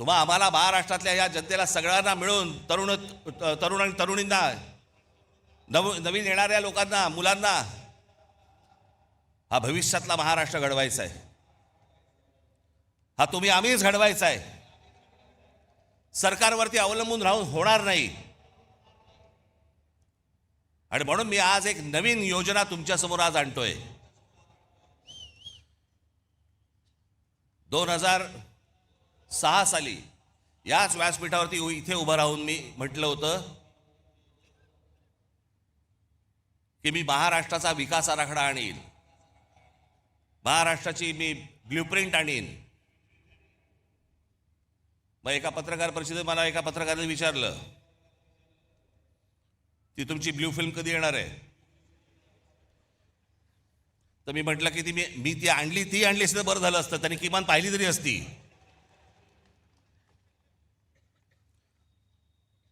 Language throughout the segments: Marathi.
तुम्हा आम्हाला महाराष्ट्रातल्या या जनतेला सगळ्यांना मिळून तरुण आणि तरुणींना नवीन येणाऱ्या लोकांना मुलांना हा भविष्यातला महाराष्ट्र घडवायचा आहे. हा तुम्ही आम्हीच घडवायचा आहे. सरकारवरती अवलंबून राहून होणार नाही. आणि म्हणून मी आज एक नवीन योजना तुमच्यासमोर आज आणतोय. 2006 साली याच व्यासपीठावरती इथे उभं राहून मी म्हटलं होतं की मी महाराष्ट्राचा विकास आराखडा आणीन, महाराष्ट्राची मी ब्ल्यूप्रिंट आणीन. मग एका पत्रकार परिषदेत मला एका पत्रकाराने विचारलं ती तुमची ब्ल्यू फिल्म कधी येणार आहे. तर मी म्हटलं की मी ती आणली असती तर बरं झालं असतं, त्यांनी किमान पाहिली तरी असती.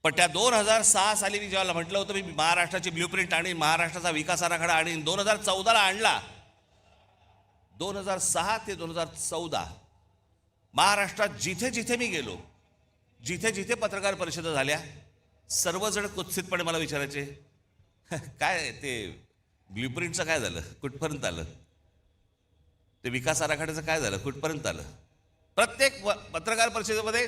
पण त्या 2006 साली मी जेव्हा म्हटलं होतं मी महाराष्ट्राची ब्ल्यूप्रिंट आणीन, महाराष्ट्राचा विकास आराखडा आणीन, 2014ला आणला. 2006 ते 2014 महाराष्ट्रात जिथे जिथे मी गेलो, जिथे जिथे पत्रकार परिषदा झाल्या, सर्वजण कुत्सितपणे मला विचारायचे काय ते ब्ल्यूप्रिंटचं काय झालं, कुठपर्यंत आलं, ते विकास आराखड्याचं काय झालं, कुठपर्यंत आलं. प्रत्येक पत्रकार परिषदेमध्ये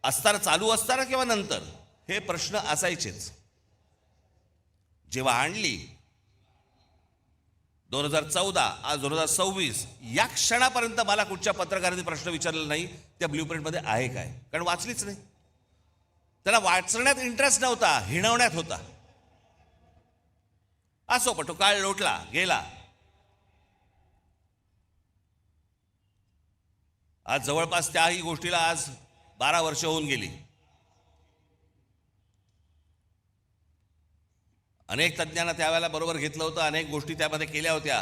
असताना, चालू असताना किंवा नंतर हे प्रश्न असायचेच. जेव्हा आणली 2014, आज 2026, या क्षणापर्यंत मला कुठच्या पत्रकारांनी प्रश्न विचारलेला नाही त्या ब्ल्यूप्रिंटमध्ये आहे काय, कारण वाचलीच नाही. त्याला वाचण्यात इंटरेस्ट नव्हता, हिणवण्यात होता. असो, पण तो काळ लोटला गेला. आज जवळपास त्याही गोष्टीला आज 12 वर्ष होऊन गेली. अनेक तज्ज्ञांना त्यावेळेला बरोबर घेतलं होतं, अनेक गोष्टी त्यामध्ये केल्या होत्या.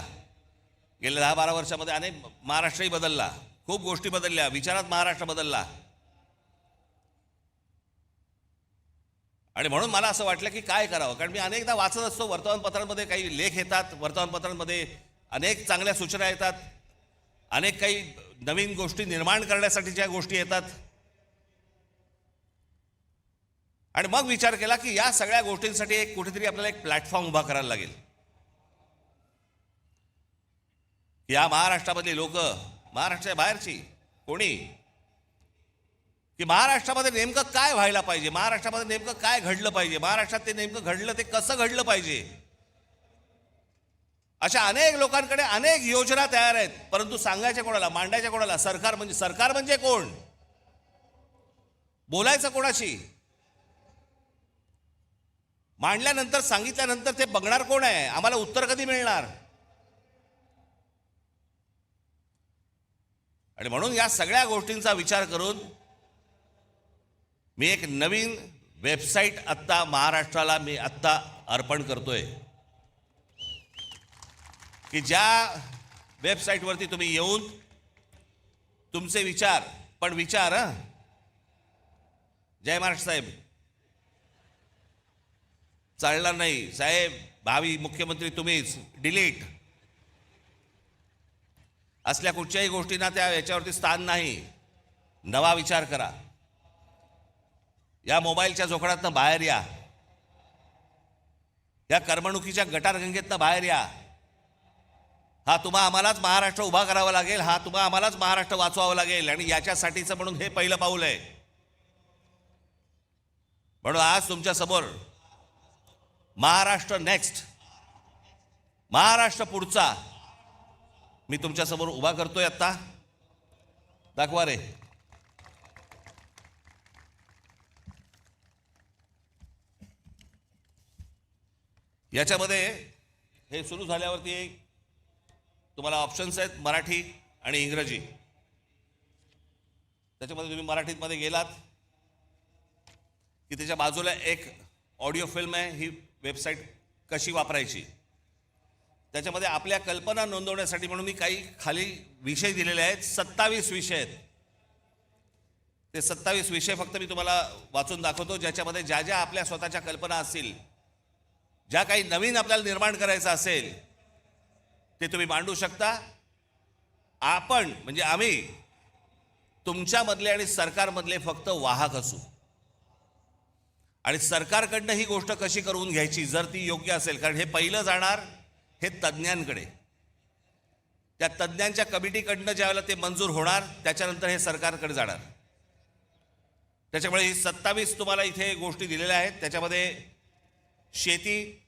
गेल्या 10-12 वर्षामध्ये अनेक महाराष्ट्रही बदलला, खूप गोष्टी बदलल्या, विचारात महाराष्ट्र बदलला. आणि म्हणून मला असं वाटलं की काय करावं, कारण मी अनेकदा वाचत असतो वर्तमानपत्रांमध्ये, काही लेख येतात वर्तमानपत्रांमध्ये, अनेक चांगल्या सूचना येतात, अनेक काही नवीन गोष्टी निर्माण करण्यासाठी ज्या गोष्टी येतात. आणि मग विचार केला की या सगळ्या गोष्टींसाठी एक कुठेतरी आपल्याला एक प्लॅटफॉर्म उभा करायला लागेल. या महाराष्ट्रामधली लोक, महाराष्ट्राच्या बाहेरची कोणी, की महाराष्ट्रामध्ये नेमकं काय व्हायला पाहिजे, महाराष्ट्रामध्ये नेमकं काय घडलं पाहिजे, महाराष्ट्रात ते नेमकं घडलं ते कसं घडलं पाहिजे. अशा अनेक लोकांकडे अनेक योजना तयार आहेत, परंतु सांगायच्या कोणाला, मांडायच्या कोणाला. सरकार म्हणजे कोण, बोलायचं कोणाशी, मांडल्यानंतर सांगितल्यानंतर ते बघणार कोण आहे, आम्हाला उत्तर कधी मिळणार. आणि म्हणून या सगळ्या गोष्टींचा विचार करून मी एक नवीन वेबसाईट आत्ता महाराष्ट्राला मी आत्ता अर्पण करतोय, की ज्या वेबसाईटवरती तुम्ही येऊन तुमचे विचार, पण विचार जय महाराष्ट्र साहेब चालणार नाही साहेब, भावी मुख्यमंत्री तुम्हीच, डिलीट असल्या कुठच्याही गोष्टींना त्या याच्यावरती स्थान नाही. नवा विचार करा. या मोबाईलच्या जोखडातनं बाहेर या, या करमणुकीच्या गटारगंगेतनं बाहेर या. हा तुम्हा आम्हालाच महाराष्ट्र उभा करावा लागेल, हा तुम्हा आम्हालाच महाराष्ट्र वाचवावं लागेल. आणि याच्यासाठीचं म्हणून हे पहिलं पाऊल आहे. म्हणून आज तुमच्या समोर महाराष्ट्र नेक्स्ट, महाराष्ट्र पुढचा मी तुमच्या समोर उभा करतोय. आता दाखवा रे. याच्यामध्ये हे सुरू झाल्यावरती तुम्हाला ऑप्शन्स आहेत, मराठी आणि इंग्रजी. त्याच्यामध्ये तुम्ही मराठीमध्ये गेलात की त्याच्या बाजूला एक ऑडिओ फिल्म आहे, ही वेबसाईट कशी वापरायची. त्याच्यामध्ये आपल्या कल्पना नोंदवण्यासाठी म्हणून मी काही खाली विषय दिलेले आहेत, 27 विषय आहेत. ते 27 विषय फक्त मी तुम्हाला वाचून दाखवतो, ज्याच्यामध्ये ज्या ज्या आपल्या स्वतःच्या कल्पना असतील, ज्या काही नवीन आपल्याला निर्माण करायचं असेल ते तुम्ही मांडू शकता. आपण म्हणजे आम्ही तुमच्यामधले आणि सरकारमधले फक्त वाहक असू आणि सरकारकडनं ही गोष्ट कशी करून घ्यायची जर ती योग्य असेल, कारण हे पहिलं जाणार हे तज्ज्ञांकडे, त्या तज्ज्ञांच्या कमिटीकडनं ज्यावेळेला ते मंजूर होणार त्याच्यानंतर हे सरकारकडे जाणार. त्याच्यामुळे ही 27 तुम्हाला इथे गोष्टी दिलेल्या आहेत. त्याच्यामध्ये शेती,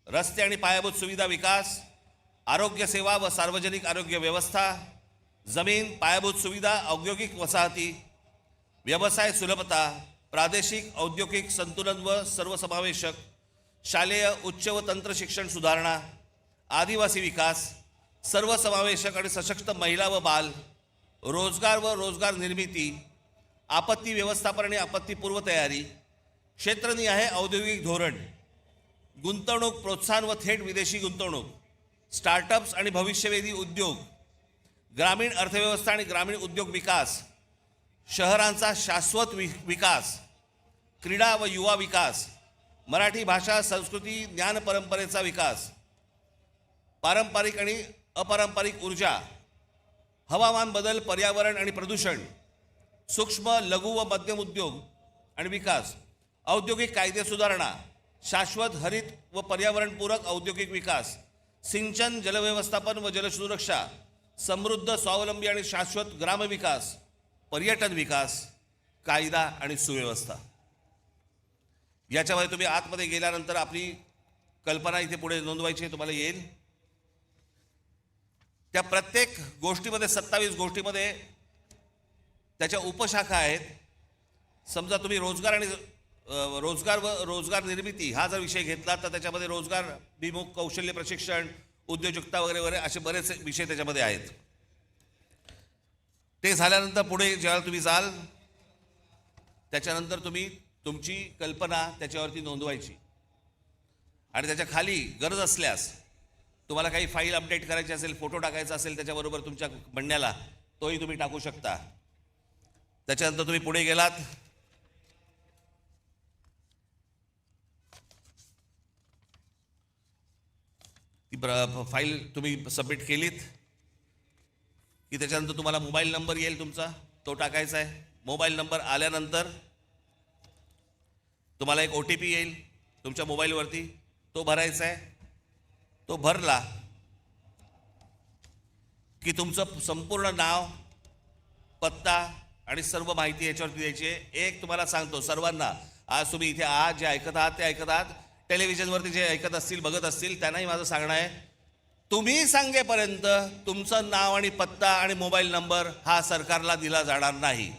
रस्ते आणि पायाभूत सुविधा विकास, आरोग्य सेवा व सार्वजनिक आरोग्य व्यवस्था, जमीन, पायाभूत सुविधा, औद्योगिक वसाहती, व्यवसाय सुलभता, प्रादेशिक औद्योगिक संतुलन व सर्वसमावेशक, शालेय उच्च व तंत्र शिक्षण सुधारणा, आदिवासी विकास, सर्वसमावेशक आणि सशक्त महिला व बाल, रोजगार व रोजगार निर्मिती, आपत्ती व्यवस्थापन आणि आपत्तीपूर्व तयारी, क्षेत्रनिहाय औद्योगिक धोरण, गुंतवणूक प्रोत्साहन व थेट विदेशी गुंतवणूक, स्टार्टअप्स आणि भविष्यवेधी उद्योग, ग्रामीण अर्थव्यवस्था आणि ग्रामीण उद्योग विकास, शहरांचा शाश्वत विकास, क्रीडा व युवा विकास, मराठी भाषा संस्कृती ज्ञान परंपरेचा विकास, पारंपरिक आणि अपारंपरिक ऊर्जा, हवामान बदल, पर्यावरण आणि प्रदूषण, सूक्ष्म लघु व मध्यम उद्योग आणि विकास, औद्योगिक कायदे सुधारणा, शाश्वत हरित व पर्यावरणपूरक औद्योगिक विकास, सिंचन, जलव्यवस्थापन व जलसुरक्षा, समृद्ध स्वावलंबी आणि शाश्वत ग्रामविकास, पर्यटन विकास, कायदा आणि सुव्यवस्था. याच्यामध्ये तुम्ही आतमध्ये गेल्यानंतर आपली कल्पना इथे पुढे नोंदवायची तुम्हाला येईल. त्या प्रत्येक गोष्टीमध्ये 27 गोष्टीमध्ये त्याच्या उपशाखा आहेत. समजा तुम्ही रोजगार आणि रोजगार व रोजगार निर्मिती हा जर विषय घेतला तर त्याच्यामध्ये रोजगार विमुख, कौशल्य प्रशिक्षण, उद्योजकता वगैरे वगैरे असे बरेच विषय त्याच्यामध्ये आहेत. ते झाल्यानंतर पुढे जेव्हा तुम्ही जाल त्याच्यानंतर तुम्ही तुमची कल्पना त्याच्यावरती नोंदवायची आणि त्याच्या खाली गरज असल्यास तुम्हाला काही फाईल अपडेट करायची असेल, फोटो टाकायचा असेल त्याच्याबरोबर तुमच्या म्हणण्याला, तोही तुम्ही टाकू शकता. त्याच्यानंतर तुम्ही पुढे गेलात ती फाईल तुम्ही सबमिट केलीत की त्याच्यानंतर तुम्हाला मोबाईल नंबर येईल तुमचा, तो टाकायचा आहे. मोबाईल नंबर आल्यानंतर तुम्हाला एक OTP येईल तुमच्या मोबाईलवरती, तो भरायचा आहे. तो भरला की तुमचं संपूर्ण नाव, पत्ता आणि सर्व माहिती याच्यावरती द्यायची आहे. एक तुम्हाला सांगतो सर्वांना, आज तुम्ही इथे आज जे ऐकत आहात ते ऐकत आहात, टेलिव्हिजनवरती जे ऐकत असतील, बघत असतील, त्यांनाही माझं सांगणं आहे, तुम्ही सांगेपर्यंत तुमचं नाव आणि पत्ता आणि मोबाईल नंबर हा सरकारला दिला जाणार नाही.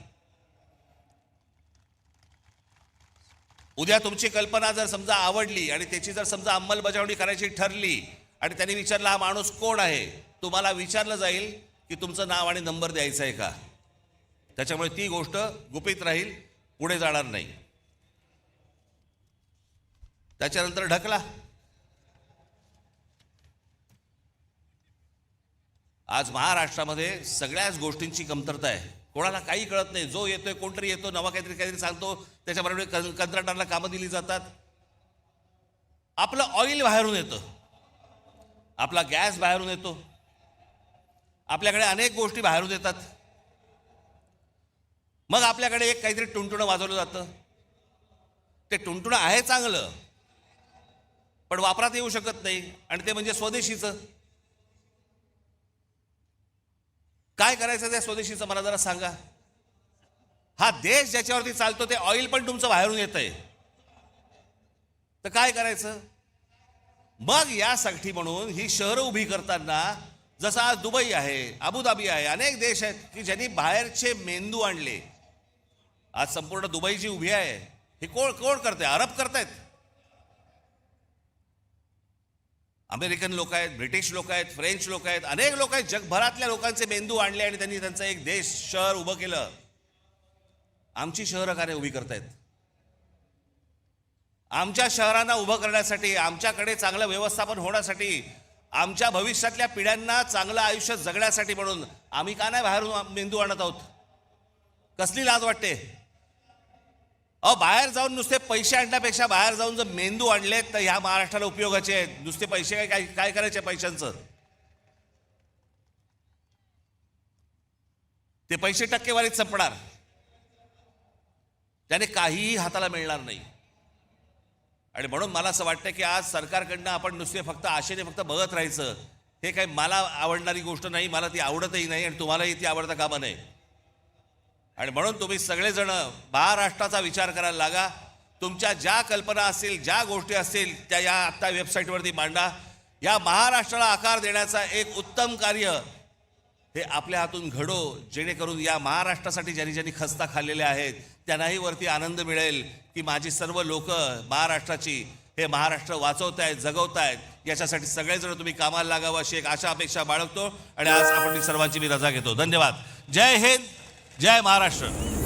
उद्या तुमची कल्पना जर समजा आवडली आणि त्याची जर समजा अंमलबजावणी करायची ठरली आणि त्यांनी विचारलं हा माणूस कोण आहे, तुम्हाला विचारलं जाईल की तुमचं नाव आणि नंबर द्यायचं आहे का. त्याच्यामुळे ती गोष्ट गुपित राहील, पुढे जाणार नाही. त्याच्यानंतर ढकला. आज महाराष्ट्रामध्ये सगळ्याच गोष्टींची कमतरता आहे. कोणाला काही कळत नाही. जो येतोय कोणतरी येतो, नवा काहीतरी सांगतो, त्याच्याबरोबर कंत्राटदाराला कामं दिली जातात. आपलं ऑइल बाहेरून येतं, आपला गॅस बाहेरून येतो, आपल्याकडे अनेक गोष्टी बाहेरून येतात. मग आपल्याकडे एक काहीतरी टुणटुणं वाजवलं जातं. ते टुणटुणं आहे चांगलं पण वापरात येऊ शकत नाही आणि ते म्हणजे स्वदेशीचं. काय करायचं त्या स्वदेशीचं मला जरा सांगा. हा देश ज्याच्यावरती चालतो ते ऑइल पण तुमचं बाहेरून येतंय, तर काय करायचं. मग यासाठी म्हणून ही शहरं उभी करताना, जसं आज दुबई आहे, अबुधाबी आहे, अनेक देश आहेत की ज्यांनी बाहेरचे मेंदू आणले. आज संपूर्ण दुबई जी उभी आहे हे कोण करते, अरब करतायत. अमेरिकन लोक आहेत, ब्रिटिश लोक आहेत, फ्रेंच लोक आहेत, अनेक लोक आहेत. जगभरातल्या लोकांचे मेंदू आणले आणि त्यांनी त्यांचं एक देश, शहर उभं केलं. आमची शहरं का नाही उभी करतायत. आमच्या शहरांना उभं करण्यासाठी, आमच्याकडे चांगलं व्यवस्थापन होण्यासाठी, आमच्या भविष्यातल्या पिढ्यांना चांगलं आयुष्य जगण्यासाठी म्हणून आम्ही का नाही बाहेरून मेंदू आणत आहोत. कसली लाज वाटते. बाहेर जाऊन नुसते पैसे आणण्यापेक्षा बाहेर जाऊन जर मेंदू आणले तर ह्या महाराष्ट्राला उपयोगाचे आहेत. नुसते पैसे काय करायचे पैशांचं. ते पैसे टक्केवारीत संपणार, त्याने काहीही हाताला मिळणार नाही. आणि म्हणून मला असं वाटतं की आज सरकारकडनं आपण नुसते फक्त आशेने फक्त बघत राहायचं, हे काही मला आवडणारी गोष्ट नाही, मला ती आवडतही नाही आणि तुम्हालाही ती आवडता कामा नये. आणि म्हणून तुम्ही सगळेजण महाराष्ट्राचा विचार करायला लागा. तुमच्या ज्या कल्पना असतील, ज्या गोष्टी असतील, त्या या आत्ता वेबसाईटवरती मांडा. या महाराष्ट्राला आकार देण्याचा एक उत्तम कार्य हे आपल्या हातून घडो, जेणेकरून या महाराष्ट्रासाठी ज्यांनी ज्यांनी खस्ता खाल्लेल्या आहेत त्यांनाही वरती आनंद मिळेल की माझी सर्व लोक महाराष्ट्राची हे महाराष्ट्र वाचवतायत, जगवतायत. याच्यासाठी सगळेजण तुम्ही कामाला लागावं अशी एक आशा अपेक्षा बाळगतो आणि आज आपण सर्वांची मी रजा घेतो. धन्यवाद. जय हिंद, जय महाराष्ट्र.